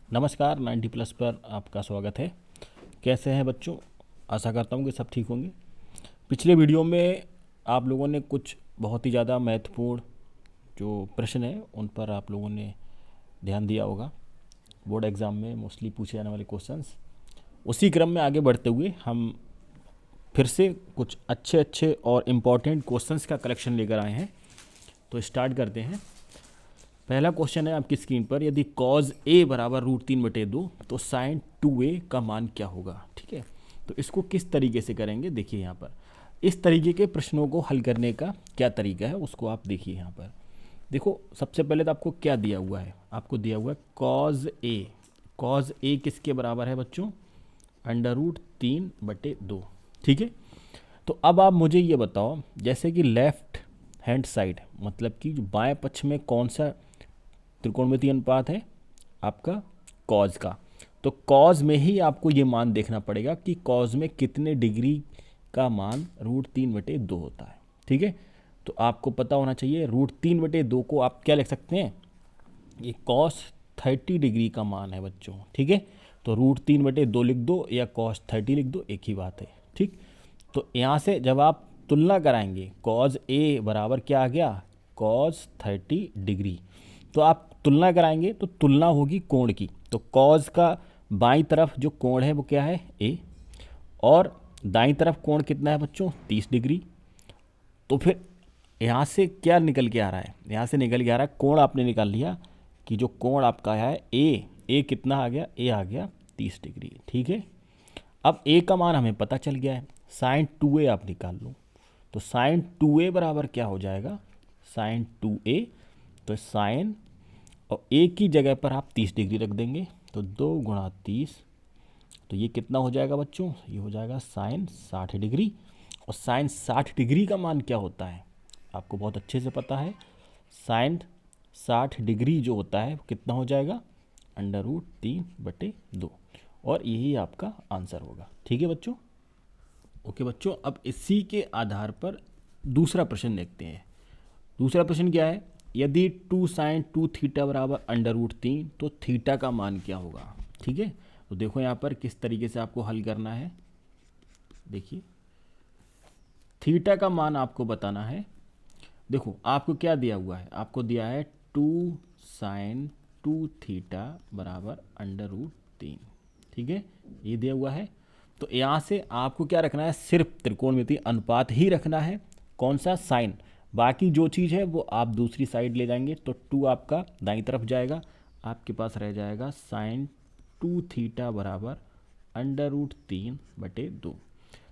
नमस्कार 90+ पर आपका स्वागत है। कैसे हैं बच्चों? आशा करता हूँ कि सब ठीक होंगे। पिछले वीडियो में आप लोगों ने कुछ बहुत ही ज़्यादा महत्वपूर्ण जो प्रश्न हैं उन पर आप लोगों ने ध्यान दिया होगा। बोर्ड एग्ज़ाम में मोस्टली पूछे जाने वाले क्वेश्चंस। उसी क्रम में आगे बढ़ते हुए हम फिर से कुछ अच्छे अच्छे और इम्पॉर्टेंट क्वेश्चंस का कलेक्शन लेकर आए हैं। तो स्टार्ट करते हैं। पहला क्वेश्चन है आपकी स्क्रीन पर, यदि कॉज ए बराबर √3/2 तो साइन 2a का मान क्या होगा। ठीक है, तो इसको किस तरीके से करेंगे देखिए यहाँ पर। इस तरीके के प्रश्नों को हल करने का क्या तरीका है उसको आप देखिए यहाँ पर। देखो सबसे पहले तो आपको क्या दिया हुआ है, आपको दिया हुआ है कॉज ए। कॉज ए किसके बराबर है बच्चों? √3/2। ठीक है, तो अब आप मुझे ये बताओ, जैसे कि लेफ्ट हैंड साइड मतलब कि जो बाएं पक्ष में कौन सा त्रिकोणमितीय अनुपात है आपका? कॉज का। तो कॉज में ही आपको ये मान देखना पड़ेगा कि कॉज में कितने डिग्री का मान √3/2 होता है। ठीक है, तो आपको पता होना चाहिए √3/2 को आप क्या लिख सकते हैं, ये कॉस 30 डिग्री का मान है बच्चों। ठीक है, तो √3/2 लिख दो या कॉस 30 लिख दो, एक ही बात है। ठीक, तो यहाँ से जब आप तुलना कराएंगे कॉज ए बराबर क्या आ गया? Cos 30 degree. तो आप तुलना कराएंगे तो तुलना होगी कोण की। तो कॉज का बाईं तरफ जो कोण है वो क्या है? ए। और दाईं तरफ कोण कितना है बच्चों? 30 डिग्री। तो फिर यहाँ से क्या निकल के आ रहा है? यहाँ से निकल के आ रहा है, कोण आपने निकाल लिया कि जो कोण आपका है ए कितना आ गया? ए आ गया 30 डिग्री। ठीक है, अब ए का मान हमें पता चल गया है, साइन 2a आप निकाल लो। तो साइन 2a बराबर क्या हो जाएगा? साइन 2a, तो साइन और ए की जगह पर आप 30 डिग्री रख देंगे, तो 2 × 30, तो ये कितना हो जाएगा बच्चों? ये हो जाएगा साइन 60 डिग्री। और साइन 60 डिग्री का मान क्या होता है आपको बहुत अच्छे से पता है। साइन 60 डिग्री जो होता है वो कितना हो जाएगा? √3/2। और यही आपका आंसर होगा। ठीक है बच्चों? ओके बच्चों, अब इसी के आधार पर दूसरा प्रश्न देखते हैं। दूसरा प्रश्न क्या है? यदि 2 साइन 2 थीटा बराबर √3 तो थीटा का मान क्या होगा। ठीक है, तो देखो यहाँ पर किस तरीके से आपको हल करना है। देखिए थीटा का मान आपको बताना है। देखो आपको क्या दिया हुआ है, आपको दिया है 2 साइन 2 थीटा बराबर √3। ठीक है, ये दिया हुआ है। तो यहाँ से आपको क्या रखना है? सिर्फ त्रिकोणमितीय अनुपात ही रखना है। कौन सा? साइन। बाकी जो चीज़ है वो आप दूसरी साइड ले जाएंगे, तो 2 आपका दाईं तरफ जाएगा, आपके पास रह जाएगा साइन 2 थीटा बराबर √3/2।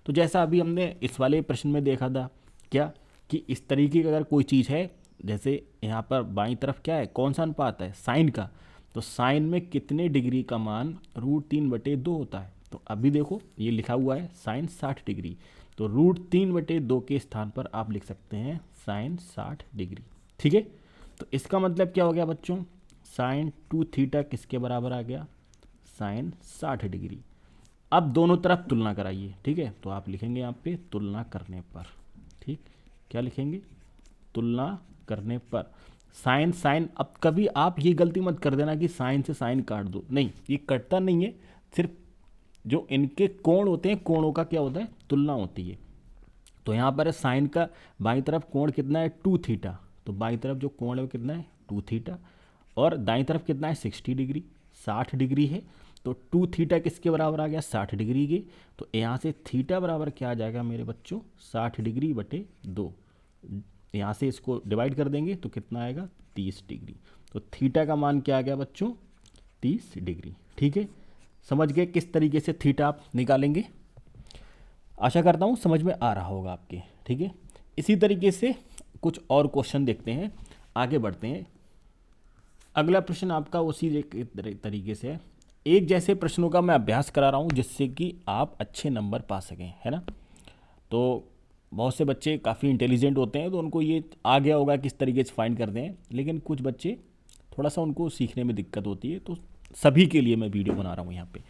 तो जैसा अभी हमने इस वाले प्रश्न में देखा था क्या, कि इस तरीके की अगर कोई चीज़ है, जैसे यहाँ पर बाईं तरफ क्या है, कौन सा अनुपात है? साइन का। तो साइन में कितने डिग्री का मान √3/2 होता है? तो अभी देखो ये लिखा हुआ है साइन 60 डिग्री, तो √3/2 के स्थान पर आप लिख सकते हैं साइन 60 डिग्री। ठीक है, तो इसका मतलब क्या हो गया बच्चों? साइन 2 थीटा किसके बराबर आ गया? Sine 60 degree. अब दोनों तरफ तुलना कराइए। ठीक है, तो आप लिखेंगे यहाँ पे तुलना करने पर। ठीक, क्या लिखेंगे? तुलना करने पर। साइन साइन, अब कभी आप ये गलती मत कर देना कि साइन से साइन काट दो, नहीं, ये कटता नहीं है। सिर्फ जो इनके कोण होते हैं, कोणों का क्या होता है? तुलना होती है। तो यहाँ पर साइन का बाईं तरफ कोण कितना है? 2 थीटा। तो बाईं तरफ जो कोण है वो कितना है? 2 थीटा। और दाईं तरफ कितना है? 60 डिग्री। 60 डिग्री है, तो 2 थीटा किसके बराबर आ गया? 60 डिग्री के। तो यहाँ से थीटा बराबर क्या आ जाएगा मेरे बच्चों? 60 डिग्री बटे 2। यहाँ से इसको डिवाइड कर देंगे तो कितना आएगा? 30 डिग्री। तो थीटा का मान क्या आ गया बच्चों? 30 डिग्री। ठीक है, समझ गए किस तरीके से थीटा आप निकालेंगे? आशा करता हूँ समझ में आ रहा होगा आपके। ठीक है, इसी तरीके से कुछ और क्वेश्चन देखते हैं, आगे बढ़ते हैं। अगला प्रश्न आपका उसी तरीके से है। एक जैसे प्रश्नों का मैं अभ्यास करा रहा हूँ जिससे कि आप अच्छे नंबर पा सकें, है ना। तो बहुत से बच्चे काफ़ी इंटेलिजेंट होते हैं तो उनको ये आ गया होगा किस तरीके से फाइंड करते हैं, लेकिन कुछ बच्चे थोड़ा सा उनको सीखने में दिक्कत होती है। तो सभी के लिए मैं वीडियो बना रहा हूँ यहाँ पे,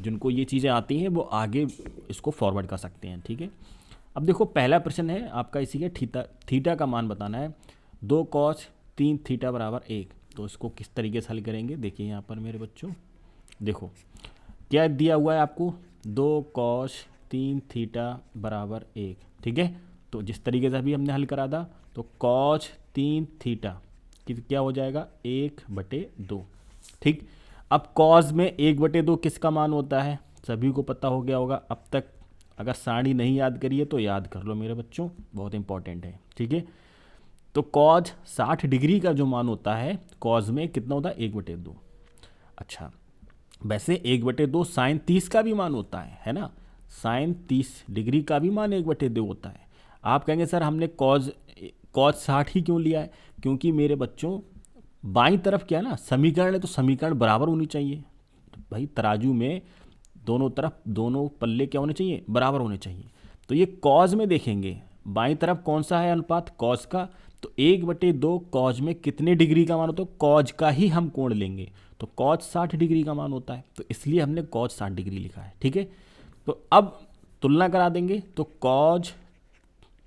जिनको ये चीज़ें आती हैं वो आगे इसको फॉरवर्ड कर सकते हैं। ठीक है, अब देखो पहला प्रश्न है आपका इसी के थीटा का मान बताना है। 2 cos 3 थीटा बराबर 1। तो इसको किस तरीके से हल करेंगे देखिए यहाँ पर मेरे बच्चों। देखो क्या दिया हुआ है आपको, 2 cos 3 थीटा बराबर 1, ठीक है। तो जिस तरीके से अभी हमने हल करा था, तो cos 3 थीटा कि क्या हो जाएगा 1/2, ठीक। अब cos में 1/2 किसका मान होता है, सभी को पता हो गया होगा अब तक। अगर सारणी नहीं याद करिए तो याद कर लो मेरे बच्चों, बहुत इंपॉर्टेंट है, ठीक है। तो cos 60 डिग्री का जो मान होता है cos में कितना होता है 1/2। अच्छा, वैसे 1/2 साइन 30 का भी मान होता है ना। साइन 30 डिग्री का भी मान 1/2 होता है। आप कहेंगे सर हमने कॉज 60 ही क्यों लिया है, क्योंकि मेरे बच्चों बाईं तरफ क्या है ना, समीकरण है तो समीकरण बराबर होनी चाहिए। तो भाई तराजू में दोनों तरफ दोनों पल्ले क्या होने चाहिए, बराबर होने चाहिए। तो ये कॉज में देखेंगे बाईं तरफ कौन सा है अनुपात, कॉज का। तो 1/2 कॉज में कितने डिग्री का मान होता है, कॉज का ही हम कोण लेंगे। तो कॉज 60 डिग्री का मान होता है, तो इसलिए हमने कॉज 60 डिग्री लिखा है, ठीक है। तो अब तुलना करा देंगे, तो कॉज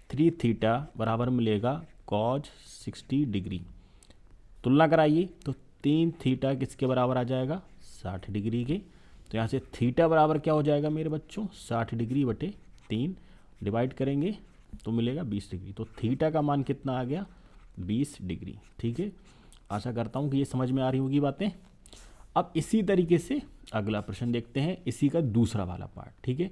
3 थीटा बराबर मिलेगा कॉज 60 डिग्री। तुलना कराइए तो 3 थीटा किसके बराबर आ जाएगा, 60 डिग्री के। तो यहाँ से थीटा बराबर क्या हो जाएगा मेरे बच्चों, 60 डिग्री बटे 3, डिवाइड करेंगे तो मिलेगा 20 डिग्री। तो थीटा का मान कितना आ गया, 20 डिग्री, ठीक है। आशा करता हूँ कि ये समझ में आ रही होगी बातें। अब इसी तरीके से अगला प्रश्न देखते हैं, इसी का दूसरा वाला पार्ट, ठीक है।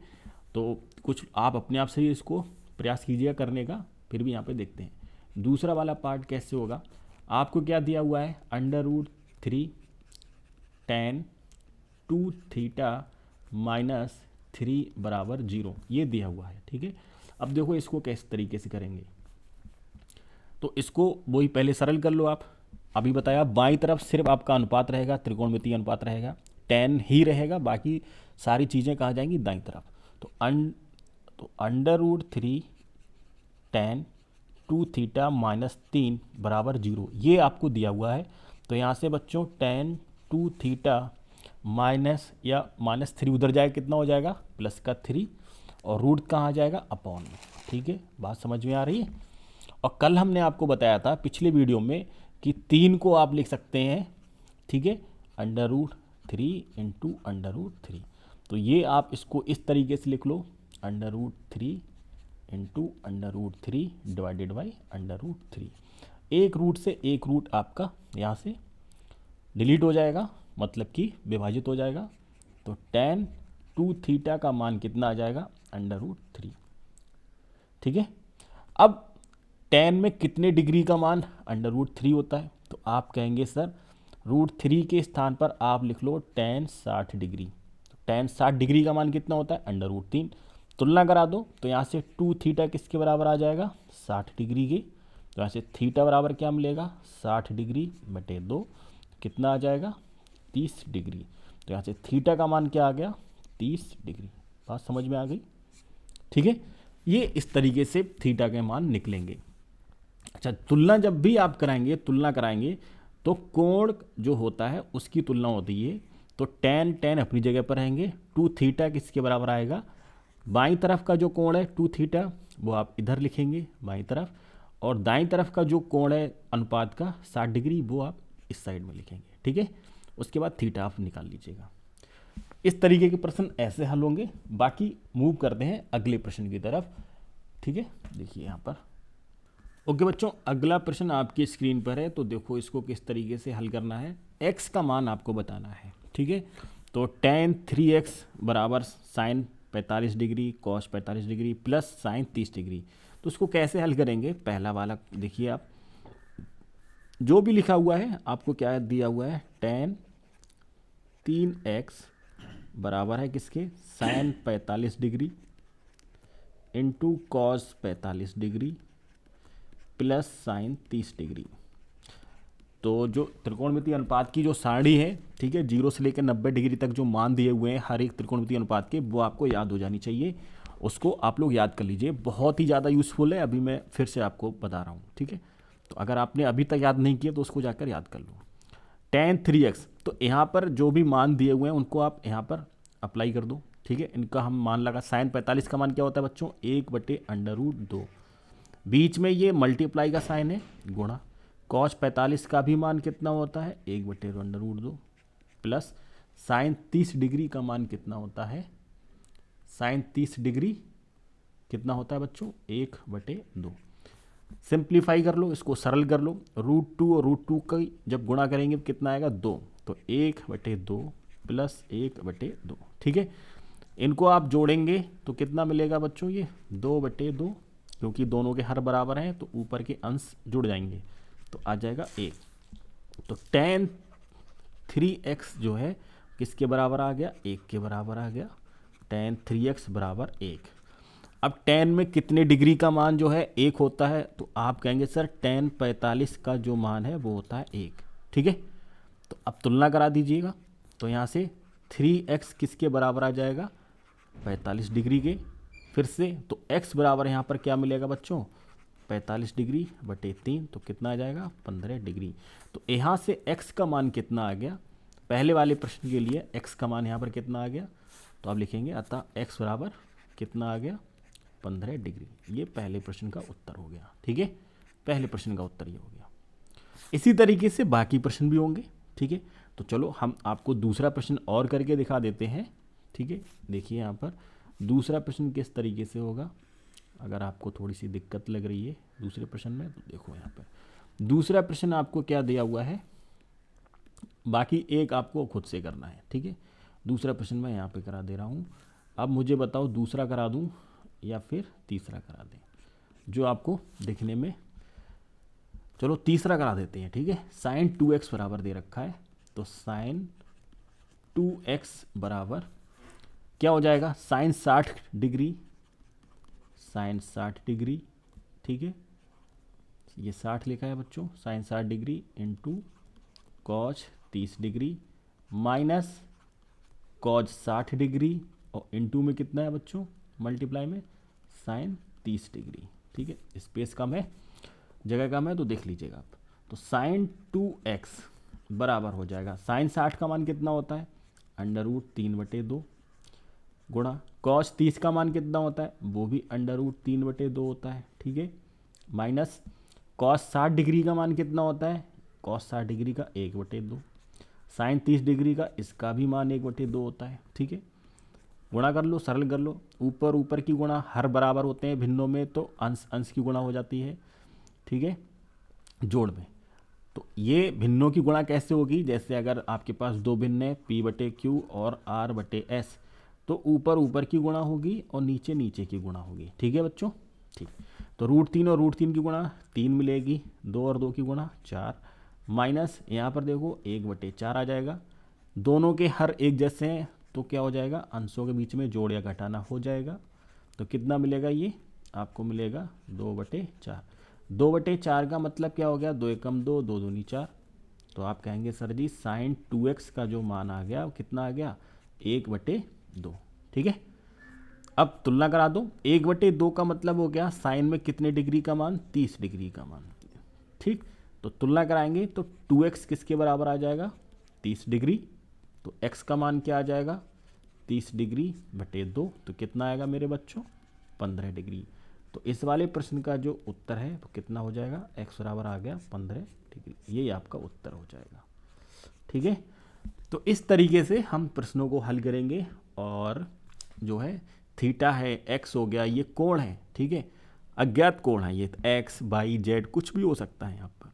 तो कुछ आप अपने आप से ही इसको प्रयास कीजिएगा करने का, फिर भी यहाँ पे देखते हैं दूसरा वाला पार्ट कैसे होगा। आपको क्या दिया हुआ है, √3 tan 2 थीटा -3 बराबर 0, ये दिया हुआ है, ठीक है। अब देखो इसको किस तरीके से करेंगे, तो इसको वही पहले सरल कर लो आप। अभी बताया बाईं तरफ सिर्फ आपका अनुपात रहेगा, त्रिकोणमितीय अनुपात रहेगा, tan ही रहेगा, बाकी सारी चीज़ें कहाँ जाएंगी, दाईं तरफ। तो √3 tan 2 थीटा -3 बराबर 0, ये आपको दिया हुआ है। तो यहाँ से बच्चों tan 2 थीटा माइनस या -3 उधर जाएगा, कितना हो जाएगा प्लस का 3, और रूट कहाँ आ जाएगा, अपॉन में, ठीक है। बात समझ में आ रही है। और कल हमने आपको बताया था पिछले वीडियो में कि 3 को आप लिख सकते हैं, ठीक है, √3 इंटू √3। तो ये आप इसको इस तरीके से लिख लो, √3 इंटू √3 डिवाइडेड बाई √3। एक रूट से एक रूट आपका यहाँ से डिलीट हो जाएगा, मतलब कि विभाजित हो जाएगा। तो tan 2 थीटा का मान कितना आ जाएगा, √3, ठीक है। अब tan में कितने डिग्री का मान √3 होता है, तो आप कहेंगे सर √3 के स्थान पर आप लिख लो tan 60 डिग्री। तो tan 60 डिग्री का मान कितना होता है, √3। तुलना करा दो, तो यहाँ से 2 थीटा किसके बराबर आ जाएगा, 60 डिग्री के। तो यहाँ से थीटा बराबर क्या मिलेगा, 60 डिग्री बटे 2, कितना आ जाएगा 30 डिग्री। तो यहाँ से थीटा का मान क्या आ गया, 30 डिग्री। बात समझ में आ गई, ठीक है। ये इस तरीके से थीटा के मान निकलेंगे। अच्छा, तुलना जब भी आप तुलना कराएंगे तो कोण जो होता है उसकी तुलना होती है। तो tan अपनी जगह पर रहेंगे, 2 थीटा किसके बराबर आएगा, बाईं तरफ का जो कोण है 2 थीटा वो आप इधर लिखेंगे बाईं तरफ, और दाईं तरफ का जो कोण है अनुपात का 60 डिग्री वो आप इस साइड में लिखेंगे, ठीक है। उसके बाद थीटा आप निकाल लीजिएगा। इस तरीके के प्रश्न ऐसे हल होंगे। बाकी मूव करते हैं अगले प्रश्न की तरफ, ठीक है। देखिए यहाँ पर, ओके बच्चों, अगला प्रश्न आपकी स्क्रीन पर है। तो देखो इसको किस तरीके से हल करना है, x का मान आपको बताना है, ठीक है। तो tan 3x बराबर sine 45 degree cos 45 degree plus sine 30 degree. तो उसको कैसे हल करेंगे, पहला वाला देखिए आप, जो भी लिखा हुआ है आपको क्या दिया हुआ है, tan 3x बराबर है किसके, sine 45 degree into cos 45 degree plus sine 30 degree. तो जो त्रिकोणमितीय अनुपात की जो सारणी है, ठीक है, 0 से लेकर 90 डिग्री तक जो मान दिए हुए हैं हर एक त्रिकोणमितीय अनुपात के, वो आपको याद हो जानी चाहिए। उसको आप लोग याद कर लीजिए, बहुत ही ज़्यादा यूज़फुल है। अभी मैं फिर से आपको बता रहा हूँ, ठीक है। तो अगर आपने अभी तक याद नहीं किया तो उसको जाकर याद कर लो। tan 3x, तो यहाँ पर जो भी मान दिए हुए हैं उनको आप यहाँ पर अप्लाई कर दो, ठीक है। इनका हम मान लगा, साइन 45 का मान क्या होता है बच्चों, 1/√2। बीच में ये मल्टीप्लाई का साइन है, गुणा। cos 45 का भी मान कितना होता है, 1/√2 प्लस साइन 30 डिग्री का मान कितना होता है? साइन 30 डिग्री कितना होता है बच्चों? 1/2। सिंप्लीफाई कर लो, इसको सरल कर लो। √2 और √2 का जब गुणा करेंगे तो कितना आएगा? 2। तो 1/2 प्लस 1/2। ठीक है, इनको आप जोड़ेंगे तो कितना मिलेगा बच्चों? ये 2/2, क्योंकि दोनों के हर बराबर हैं तो ऊपर के अंश जुड़ जाएंगे तो आ जाएगा 1। तो tan 3x जो है किसके बराबर आ गया? 1 के बराबर आ गया। tan 3x बराबर 1। अब tan में कितने डिग्री का मान जो है 1 होता है, तो आप कहेंगे सर tan 45 का जो मान है वो होता है 1। ठीक है, तो अब तुलना करा दीजिएगा। तो यहाँ से 3x किसके बराबर आ जाएगा? 45 डिग्री के। फिर से तो x बराबर यहाँ पर क्या मिलेगा बच्चों? 45 डिग्री बटे 3, तो कितना आ जाएगा? 15 डिग्री। तो यहाँ से x का मान कितना आ गया? पहले वाले प्रश्न के लिए x का मान यहाँ पर कितना आ गया? तो आप लिखेंगे अतः x बराबर कितना आ गया? 15 डिग्री। ये पहले प्रश्न का उत्तर हो गया। ठीक है, पहले प्रश्न का उत्तर ये हो गया। इसी तरीके से बाकी प्रश्न भी होंगे। ठीक है, तो चलो हम आपको दूसरा प्रश्न और करके दिखा देते हैं। ठीक है, देखिए यहाँ पर दूसरा प्रश्न किस तरीके से होगा। अगर आपको थोड़ी सी दिक्कत लग रही है दूसरे प्रश्न में, तो देखो यहाँ पर दूसरा प्रश्न आपको क्या दिया हुआ है, बाकी एक आपको खुद से करना है। ठीक है, दूसरा प्रश्न मैं यहाँ पे करा दे रहा हूँ। अब मुझे बताओ दूसरा करा दूँ या फिर तीसरा करा दें, जो आपको दिखने में, चलो तीसरा करा देते हैं। ठीक है, साइन 2x बराबर दे रखा है, तो साइन 2x बराबर क्या हो जाएगा? Sine 60 degree, sine 60 degree. ठीक है, ये 60 लिखा है बच्चों, sine 60 degree into cos 30 degree minus cos 60 degree, और इंटू में कितना है बच्चों? मल्टीप्लाई में साइन 30 डिग्री। ठीक है, स्पेस कम है, जगह कम है, तो देख लीजिएगा आप। तो साइन 2x बराबर हो जाएगा, साइन 60 का मान कितना होता है? √3/2 गुणा कॉस 30 का मान कितना होता है? वो भी √3/2 होता है। ठीक है, माइनस कॉस 60 डिग्री का मान कितना होता है? कॉस 60 डिग्री का 1/2। साइन 30 डिग्री का इसका भी मान 1/2 होता है। ठीक है, गुणा कर लो, सरल कर लो। ऊपर ऊपर की गुणा हर बराबर होते हैं भिन्नों में, तो अंश अंश की गुणा हो जाती है। ठीक है, जोड़ में तो ये भिन्नों की गुणा कैसे होगी? जैसे अगर आपके पास दो भिन्न है P/Q और R/S, तो ऊपर ऊपर की गुणा होगी और नीचे नीचे की गुणा होगी। ठीक है बच्चों, ठीक। तो √3 और √3 की गुणा 3 मिलेगी, 2 और 2 की गुणा 4, माइनस यहाँ पर देखो 1/4 आ जाएगा। दोनों के हर एक जैसे हैं तो क्या हो जाएगा? अंशों के बीच में जोड़ या घटाना हो जाएगा। तो कितना मिलेगा? ये आपको मिलेगा 2/4। 2/4 का मतलब क्या हो गया? 2 एकम 2, 2 दूनी 4। तो आप कहेंगे सर जी साइन 2x का जो मान आ गया वो कितना आ गया? 1/2। ठीक है, अब तुलना करा दो। 1/2 का मतलब हो गया साइन में कितने डिग्री का मान? 30 डिग्री का मान। ठीक, तो तुलना कराएंगे तो 2x किसके बराबर आ जाएगा? 30 डिग्री। तो x का मान क्या आ जाएगा? 30 डिग्री बटे 2, तो कितना आएगा मेरे बच्चों? 15 डिग्री। तो इस वाले प्रश्न का जो उत्तर है वो कितना हो जाएगा? x बराबर आ गया 15 डिग्री। ये आपका उत्तर हो जाएगा। ठीक है, तो इस तरीके से हम प्रश्नों को हल करेंगे। और जो है थीटा है, x हो गया, ये कोण है। ठीक है, अज्ञात कोण है ये, x y z कुछ भी हो सकता है यहाँ पर,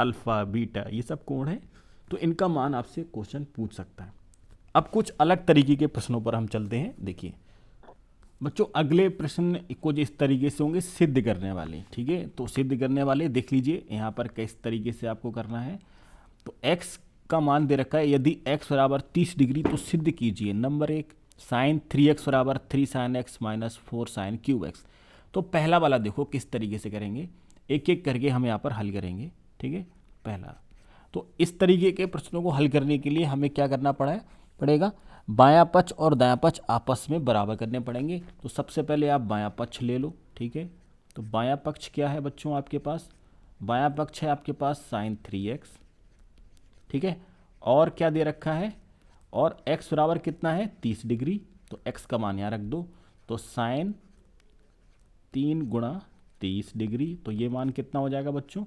अल्फा बीटा ये सब कोण है, तो इनका मान आपसे क्वेश्चन पूछ सकता है। अब कुछ अलग तरीके के प्रश्नों पर हम चलते हैं। देखिए बच्चों, अगले प्रश्न कुछ इस तरीके से होंगे, सिद्ध करने वाले। ठीक है, तो सिद्ध करने वाले देख लीजिए यहाँ पर किस तरीके से आपको करना है। तो x का मान दे रखा है, यदि x बराबर 30 डिग्री तो सिद्ध कीजिए। नंबर 1, साइन 3x बराबर 3 sin x minus 4 sin cube x। तो पहला वाला देखो किस तरीके से करेंगे, एक एक करके हम यहाँ पर हल करेंगे। ठीक है, पहला, तो इस तरीके के प्रश्नों को हल करने के लिए हमें क्या करना पड़ेगा? बायां पक्ष और दायां पक्ष आपस में बराबर करने पड़ेंगे। तो सबसे पहले आप बायां पक्ष ले लो। ठीक है, तो बायां पक्ष क्या है बच्चों आपके पास? बायां पक्ष है आपके पास साइन 3x। ठीक है, और क्या दे रखा है? और x बराबर कितना है? 30 डिग्री। तो x का मान यहाँ रख दो, तो साइन 3 गुणा 30 डिग्री, तो ये मान कितना हो जाएगा बच्चों?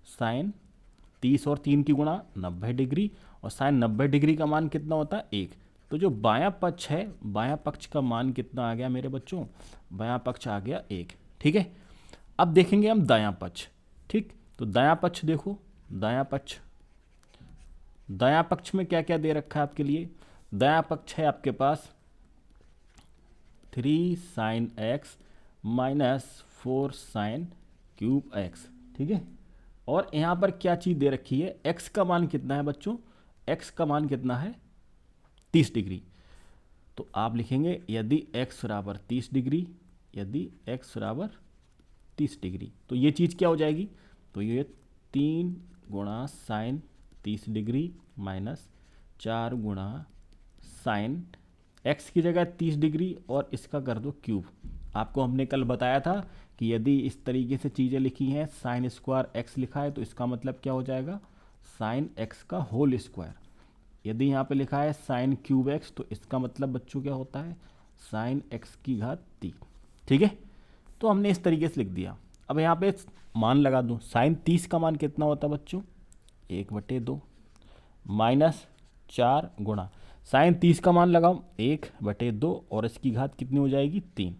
साइन 30 और 3 की गुणा 90 डिग्री। और साइन 90 डिग्री का मान कितना होता है 1। तो जो बायां पक्ष है, बायां पक्ष का मान कितना आ गया मेरे बच्चों, बायां पक्ष आ गया 1। ठीक है, अब देखेंगे हम दायां पक्ष। ठीक, तो दायां पक्ष देखो, दायां पक्ष, दायां पक्ष में क्या क्या दे रखा है आपके लिए। दायां पक्ष है आपके पास 3 sine x minus 4 sine cube x. ठीक है, और यहाँ पर क्या चीज़ दे रखी है, x का मान कितना है बच्चों, x का मान कितना है 30 डिग्री। तो आप लिखेंगे यदि x बराबर 30 डिग्री, यदि x बराबर 30 डिग्री, तो ये चीज़ क्या हो जाएगी, तो ये 3 गुणा साइन 30 डिग्री माइनस 4 गुणा साइन x की जगह 30 डिग्री और इसका कर दो क्यूब। आपको हमने कल बताया था कि यदि इस तरीके से चीज़ें लिखी हैं, साइन स्क्वायर एक्स लिखा है तो इसका मतलब क्या हो जाएगा, साइन एक्स का होल स्क्वायर। यदि यहाँ पे लिखा है साइन क्यूब एक्स तो इसका मतलब बच्चों क्या होता है, साइन एक्स की घात 3। ठीक है, तो हमने इस तरीके से लिख दिया। अब यहाँ पे मान लगा दूँ, साइन 30 का मान कितना होता है बच्चों, 1/2 माइनस 4 गुणा साइन 30 का मान लगाओ 1/2 और इसकी घात कितनी हो जाएगी 3।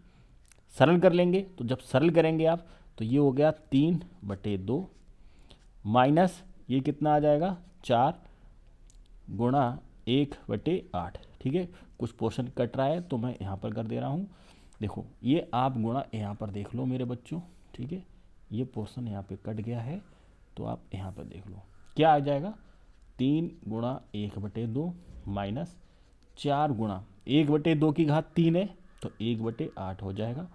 सरल कर लेंगे, तो जब सरल करेंगे आप तो ये हो गया 3/2 माइनस ये कितना आ जाएगा 4 गुणा 1/8। ठीक है, कुछ पोर्शन कट रहा है तो मैं यहाँ पर कर दे रहा हूँ। देखो ये आप गुणा यहाँ पर देख लो मेरे बच्चों। ठीक है, ये पोर्शन यहाँ पे कट गया है तो आप यहाँ पर देख लो क्या आ जाएगा, 3 गुणा 1/2 माइनस 4 गुणा 1/2 की घात 3 है तो 1/8 हो जाएगा।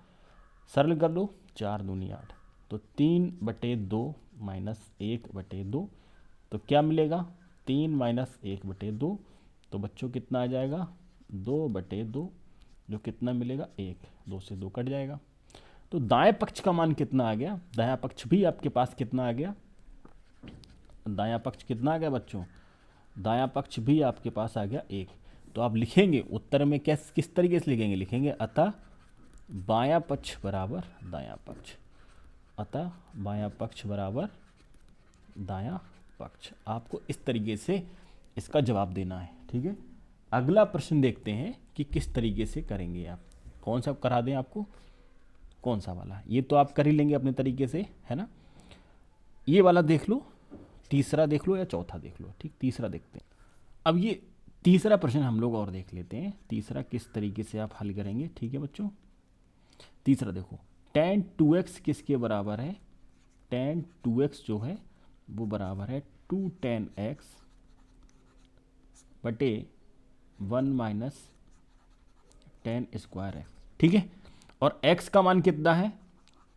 सरल कर लो, 4 दूनी 8, तो 3/2 माइनस 1/2, तो क्या मिलेगा 3 माइनस 1/2, तो बच्चों कितना आ जाएगा 2/2, जो कितना मिलेगा 1, 2 से 2 कट जाएगा। तो दाएं पक्ष का मान कितना आ गया, दायां पक्ष भी आपके पास कितना आ गया, दायां पक्ष कितना आ गया बच्चों, दायां पक्ष भी आपके पास आ गया 1। तो आप लिखेंगे उत्तर में किस तरीके से लिखेंगे, लिखेंगे अतः बायां पक्ष बराबर दायां पक्ष, अतः बायां पक्ष बराबर दायां पक्ष। आपको इस तरीके से इसका जवाब देना है। ठीक है, अगला प्रश्न देखते हैं कि किस तरीके से करेंगे आप, कौन सा करा दें आपको, कौन सा वाला, ये तो आप कर ही लेंगे अपने तरीके से, है ना। ये वाला देख लो, तीसरा देख लो या चौथा देख लो। ठीक, तीसरा देखते हैं। अब ये तीसरा प्रश्न हम लोग और देख लेते हैं, तीसरा किस तरीके से आप हल करेंगे। ठीक है बच्चों, तीसरा देखो, tan 2x किसके बराबर है, tan 2x जो है वो बराबर है 2 tan x बटे 1 माइनस tan स्क्वायर एक्स। ठीक है, और x का मान कितना है,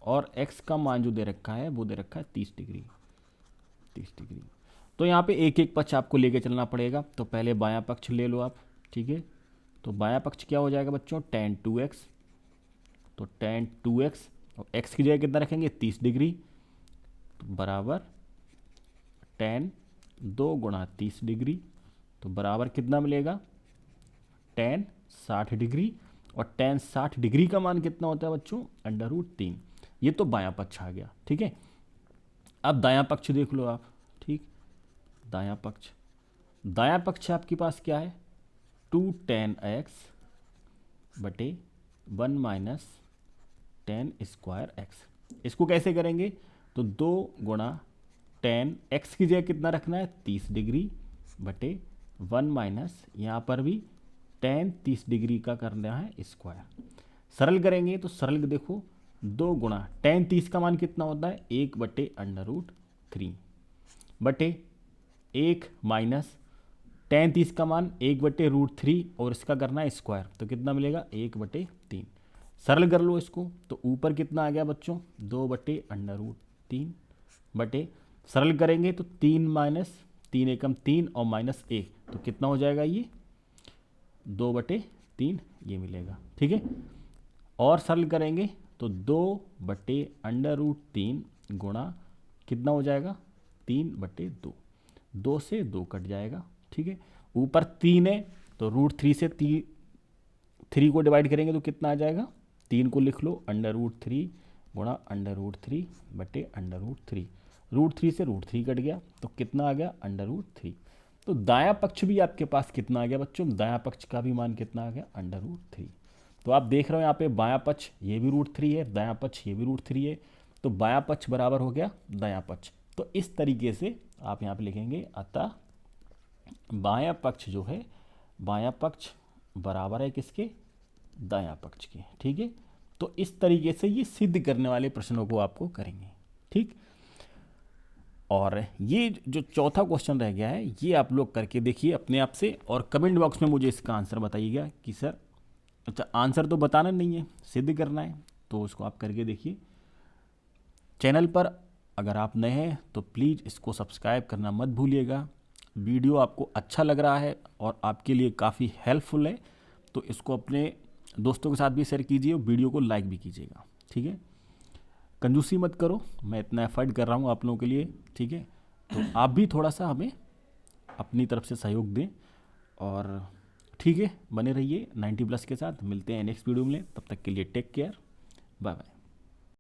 और x का मान जो दे रखा है वो दे रखा है 30 डिग्री, 30 डिग्री। तो यहाँ पे एक एक पक्ष आपको लेके चलना पड़ेगा। तो पहले बायां पक्ष ले लो आप। ठीक है, तो बायां पक्ष क्या हो जाएगा बच्चों, tan 2x, तो tan 2x और x की जगह कितना रखेंगे 30 डिग्री, तो बराबर tan 2 गुणा 30 डिग्री, तो बराबर कितना मिलेगा tan 60 डिग्री, और tan 60 डिग्री का मान कितना होता है बच्चों, √3। ये तो बायां पक्ष आ गया। ठीक है, अब दायां पक्ष देख लो आप। ठीक, दायां पक्ष, दायां पक्ष आपके पास क्या है 2 tan x बटे 1 माइनस tan स्क्वायर एक्स। इसको कैसे करेंगे, तो 2 गुणा tan x की जगह कितना रखना है 30 डिग्री बटे 1 माइनस यहाँ पर भी tan 30 डिग्री का करना है स्क्वायर। सरल करेंगे तो सरल देखो, 2 गुणा tan 30 का मान कितना होता है 1/√3 बटे 1 माइनस tan 30 का मान 1/√3 और इसका करना है स्क्वायर, तो कितना मिलेगा 1/3। सरल कर लो इसको, तो ऊपर कितना आ गया बच्चों 2/√3 बटे, सरल करेंगे तो 3 माइनस 3 एकम 3 और माइनस 1, तो कितना हो जाएगा ये 2/3 ये मिलेगा। ठीक है, और सरल करेंगे तो 2/√3 गुणा कितना हो जाएगा 3/2, 2 से 2 कट जाएगा। ठीक है, ऊपर 3 है तो √3 से 3 को डिवाइड करेंगे तो कितना आ जाएगा, 3 को लिख लो √3 गुणा √3 बटे √3, √3 से √3 कट गया तो कितना आ गया √3, तो दायां पक्ष भी आपके पास कितना आ गया बच्चों, दायां पक्ष का भी मान कितना आ गया, √3। तो आप देख रहे हो यहाँ पे बायां पक्ष ये भी √3 है, दायां पक्ष ये भी √3 है, तो बायां पक्ष बराबर हो गया दायां पक्ष। तो इस तरीके से आप यहाँ पे लिखेंगे, अतः बायां पक्ष जो है, बायां पक्ष बराबर है किसके, दायां पक्ष के। ठीक है, तो इस तरीके से ये सिद्ध करने वाले प्रश्नों को आपको करेंगे। ठीक, और ये जो चौथा क्वेश्चन रह गया है ये आप लोग करके देखिए अपने आप से, और कमेंट बॉक्स में मुझे इसका आंसर बताइएगा कि सर, अच्छा आंसर तो बताना नहीं है, सिद्ध करना है, तो उसको आप करके देखिए। चैनल पर अगर आप नए हैं तो प्लीज़ इसको सब्सक्राइब करना मत भूलिएगा। वीडियो आपको अच्छा लग रहा है और आपके लिए काफ़ी हेल्पफुल है तो इसको अपने दोस्तों के साथ भी शेयर कीजिए और वीडियो को लाइक भी कीजिएगा। ठीक है, कंजूसी मत करो, मैं इतना एफर्ट कर रहा हूँ आप लोगों के लिए। ठीक है, तो आप भी थोड़ा सा हमें अपनी तरफ से सहयोग दें, और ठीक है, बने रहिए 90+ के साथ। मिलते हैं नेक्स्ट वीडियो में, तब तक के लिए टेक केयर, बाय बाय।